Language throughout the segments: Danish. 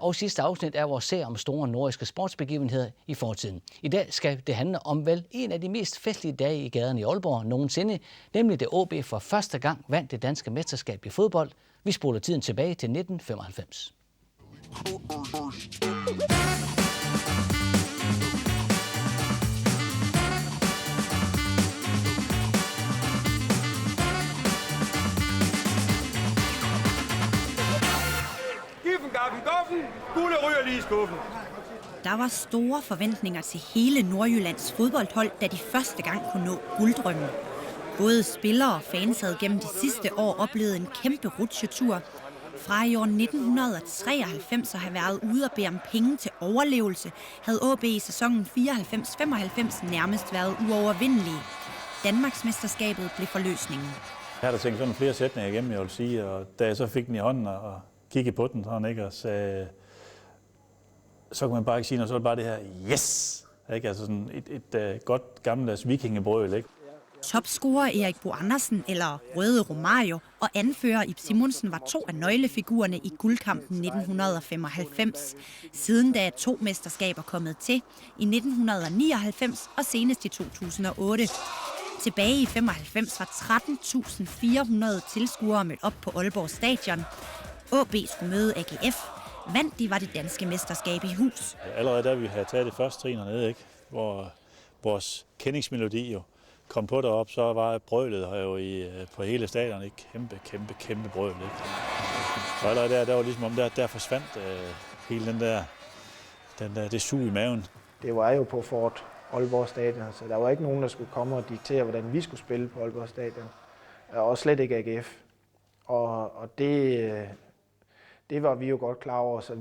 Og sidste afsnit er vores serie om store nordiske sportsbegivenheder i fortiden. I dag skal det handle om vel en af de mest festlige dage i gaderne i Aalborg nogensinde, nemlig det AaB for første gang vandt det danske mesterskab i fodbold. Vi spoler tiden tilbage til 1995. Gule ryger lige i skuffen. Der var store forventninger til hele Nordjyllands fodboldhold, da de første gang kunne nå gulddrømmen. Både spillere og fans havde gennem de sidste år oplevet en kæmpe rutsjetur. Fra i år 1993 at have været ude og bede om penge til overlevelse, havde AaB i sæsonen 94-95 nærmest været uovervindelige. Danmarksmesterskabet blev forløsningen. Jeg havde tænkt sådan flere sætninger igennem, jeg vil sige, og da jeg så fik den i hånden og kiggede på den, sådan, ikke, og sagde, så kunne man bare ikke sige noget, så var det bare det her, yes! Ikke? Altså sådan et godt gammeldags vikingebrøl, ikke? Topscorer Erik Bo Andersen eller Røde Romario og anfører Ib Simonsen var to af nøglefigurerne i guldkampen 1995. Siden da er 2 mesterskaber kommet til, i 1999 og senest i 2008. Tilbage i 95 var 13.400 tilskuere mødt op på Aalborg Stadion. AaB skulle møde AGF. Vandt de var det danske mesterskab i hus. Allerede da vi havde taget det første trin hernede, ikke, hvor vores kendingsmelodi jo kom på derop, så var brølet her jo på hele stadion et kæmpe brøl. Ikke? Og allerede der var ligesom om der forsvandt hele det sug i maven. Det var jo på Fort Aalborg Stadion, så der var ikke nogen, der skulle komme og diktere, hvordan vi skulle spille på Aalborg Stadion. Og slet ikke AGF. Og det var vi jo godt klar over, så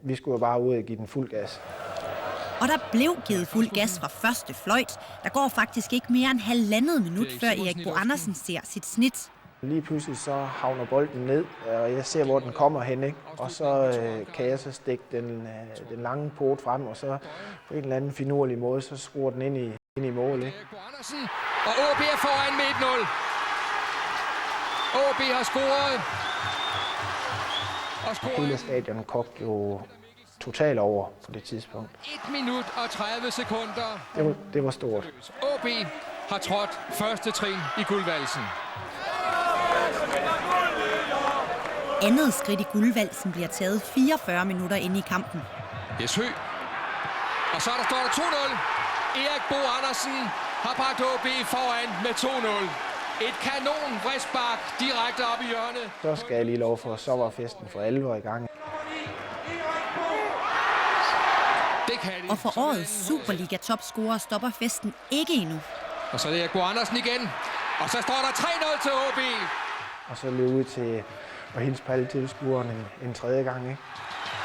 vi skulle jo bare ud og give den fuld gas. Og der blev givet fuld gas fra første fløjt. Der går faktisk ikke mere end 1,5 minut, før Erik Bo Andersen ser sit snit. Lige pludselig så havner bolden ned, og jeg ser, hvor den kommer hen, ikke? Og så kan jeg så stikke den lange port frem, og så på en eller anden finurlig måde, så skruer den ind i mål, ikke? Og AaB er foran med 1-0. AaB har scoret. Hele stadion kogte jo totalt over på det tidspunkt. 1 minut og 30 sekunder. Det var stort. AaB har trådt første trin i guldvalsen. Andet skridt i guldvalsen bliver taget 44 minutter inde i kampen. Jes Høgh. Og så står der 2-0. Erik Bo Andersen har bragt AaB foran med 2-0. Et kanon frispark direkte op i hjørnet. Så skal jeg lige love for, så var festen for alvor i gang. Og for årets Superliga-topscorer stopper festen ikke endnu. Og så er det Erik Bo Andersen igen. Og så står der 3-0 til AaB. Og så løb ud til at hilse på alle tilskuerne en tredje gang, ikke?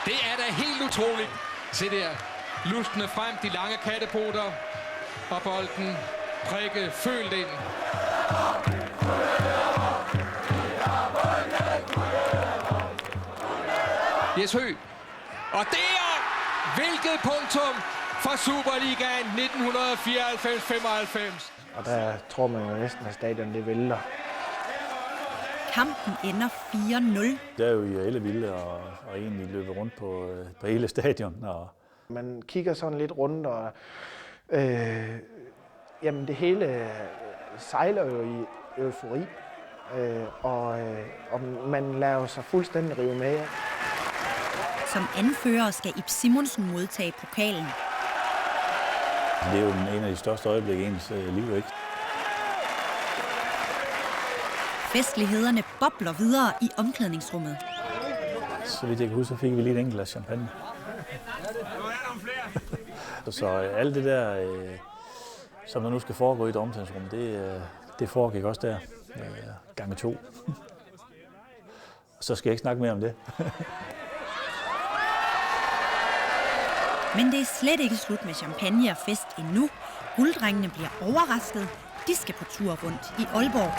Det er da helt utroligt. Se der. Lustende frem, de lange kattepoter. Og bolden prikke følt ind. Jes Høgh. Og det er hvilket punktum for Superligaen 1994-95. Og der tror man jo næsten, at stadion det vælter. Kampen ender 4-0. Det er jo i ellevilde og egentlig løber rundt på hele stadion. Og man kigger sådan lidt rundt, og jamen det hele sejler jo i eufori. Og man lader sig fuldstændig rive med. Som anfører skal Ib Simonsen modtage pokalen. Det er jo en af de største øjeblikke i ens liv, ikke? Festlighederne bobler videre i omklædningsrummet. Så vidt jeg kan huske, så fik vi lige et enkelt glas champagne. Så alt det der, som der nu skal foregå i et omklædningsrum, det foregik også der. Gange 2. Så skal jeg ikke snakke mere om det. Men det er slet ikke slut med champagne og fest endnu. Gulddrengene bliver overrasket. De skal på tur rundt i Aalborg.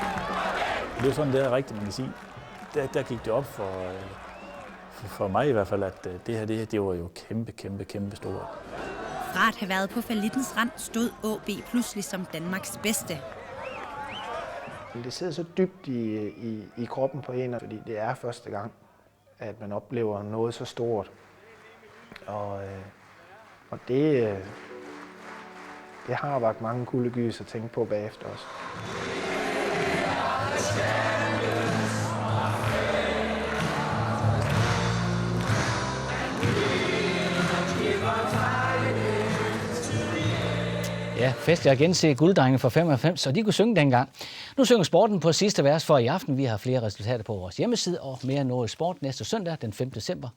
Det er sådan, det er rigtigt, man kan sige. Der gik det op for mig i hvert fald, at det her det var jo kæmpe stort. Fra at have været på fallittens rand stod AaB pludselig som Danmarks bedste. Det sidder så dybt i kroppen på en, fordi det er første gang, at man oplever noget så stort. Og det har vakt mange kuldegys at tænke på bagefter også. Ja, fest jeg igen se Gulddrenge fra 95, og de kunne synge dengang. Nu synger sporten på sidste vers for i aften. Vi har flere resultater på vores hjemmeside og mere Nordjysk Sport næste søndag den 5. december